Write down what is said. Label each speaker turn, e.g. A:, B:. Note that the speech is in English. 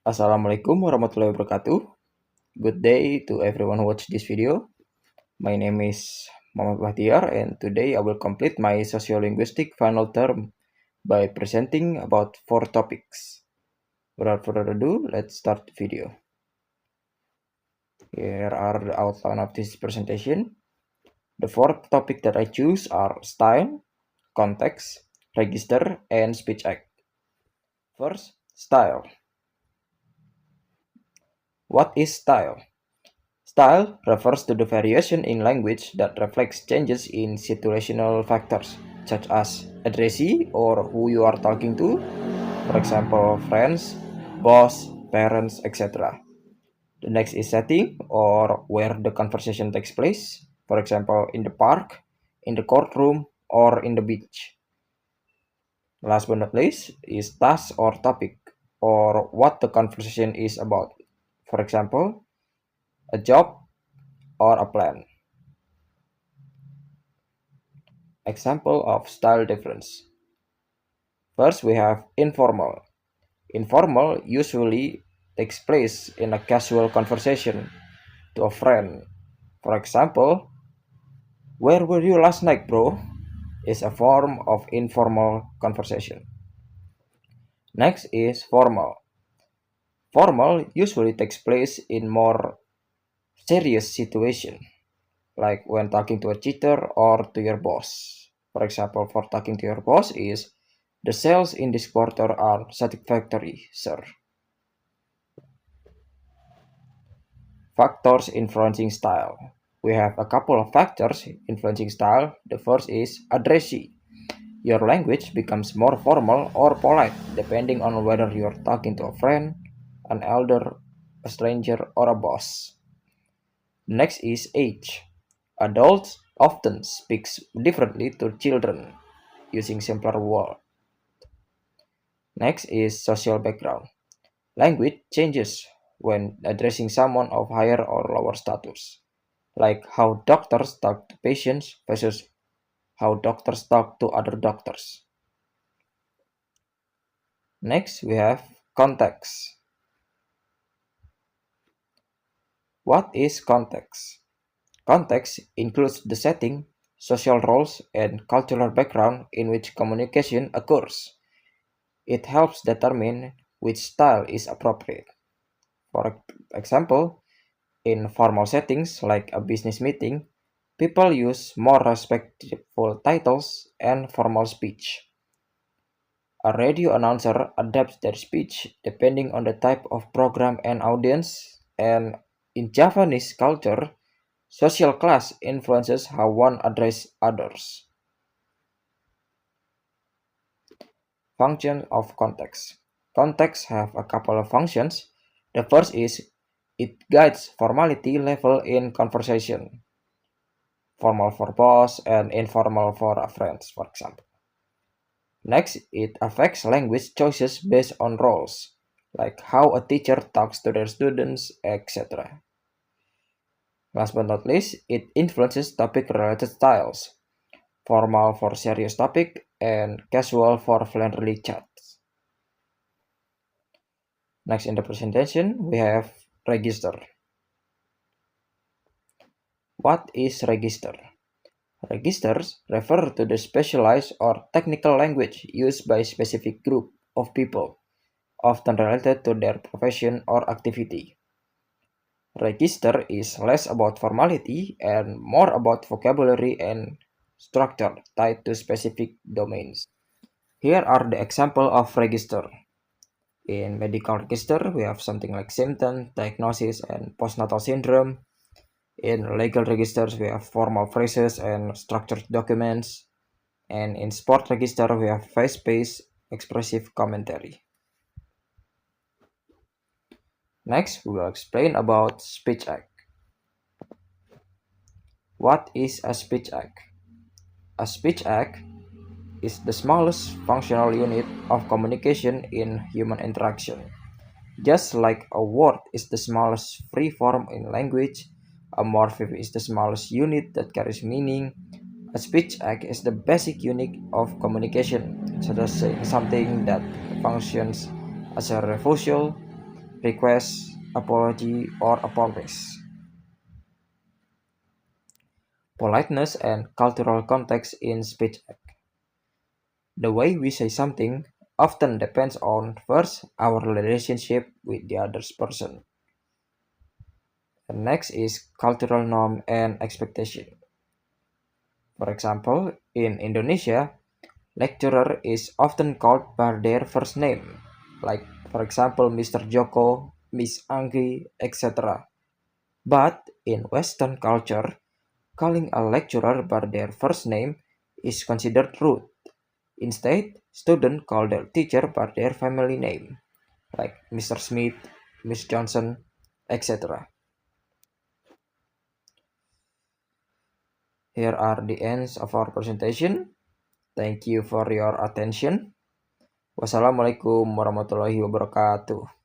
A: Assalamualaikum warahmatullahi wabarakatuh. Good day to everyone who watched this video. My name is Muhammad Bahtiar and today I will complete my sociolinguistic final term by presenting about 4 topics. Without further ado, let's start the video. Here are the outline of this presentation. The 4 topics that I choose are style, context, register, and speech act. First, style. What is style? Style refers to the variation in language that reflects changes in situational factors, such as addressee or who you are talking to, for example, friends, boss, parents, etc. The next is setting or where the conversation takes place, for example, in the park, in the courtroom, or in the beach. Last but not least is task or topic, or what the conversation is about, for example, a job or a plan. Example of style difference. First, we have informal. Informal usually takes place in a casual conversation to a friend. For example, where were you last night, bro? Is a form of informal conversation. Next is formal. Formal usually takes place in more serious situation, like when talking to a cheater or to your boss. For example, for talking to your boss is the sales in this quarter are satisfactory, sir. Factors influencing style. We have a couple of factors influencing style. The first is addressee. Your language becomes more formal or polite depending on whether you're talking to a friend, an elder, a stranger, or a boss. Next is age. Adults often speak differently to children using simpler words. Next is social background. Language changes when addressing someone of higher or lower status, like how doctors talk to patients versus how doctors talk to other doctors. Next, we have context. What is context? Context includes the setting, social roles, and cultural background in which communication occurs. It helps determine which style is appropriate. For example, in formal settings like a business meeting, people use more respectful titles and formal speech. A radio announcer adapts their speech depending on the type of program and audience, and in Javanese culture, social class influences how one addresses others. Function of context. Context have a couple of functions. The first is it guides formality level in conversation. Formal for boss and informal for friends, for example. Next, it affects language choices based on roles, like how a teacher talks to their students, etc. Last but not least, it influences topic-related styles, formal for serious topic and casual for friendly chats. Next in the presentation, we have register. What is register? Registers refer to the specialized or technical language used by a specific group of people, often related to their profession or activity. Register is less about formality and more about vocabulary and structure tied to specific domains. Here are the example of register. In medical register, we have something like symptom, diagnosis, and postnatal syndrome. In legal registers, we have formal phrases and structured documents. And in sport register, we have fast-paced, expressive commentary. Next, we will explain about speech act. What is a speech act? A speech act is the smallest functional unit of communication in human interaction. Just like a word is the smallest free form in language, a morpheme is the smallest unit that carries meaning, a speech act is the basic unit of communication, such as saying something that functions as a refusal, request, apology, or apologies. Politeness and cultural context in speech act. The way we say something often depends on first our relationship with the other person. And next is cultural norm and expectation. For example, in Indonesia, lecturer is often called by their first name, like for example Mr. Joko, Miss Anggi, etc. But in Western culture, calling a lecturer by their first name is considered rude. Instead, students call their teacher by their family name, like Mr. Smith, Miss Johnson, etc. Here are the ends of our presentation. Thank you for your attention. Wassalamualaikum warahmatullahi wabarakatuh.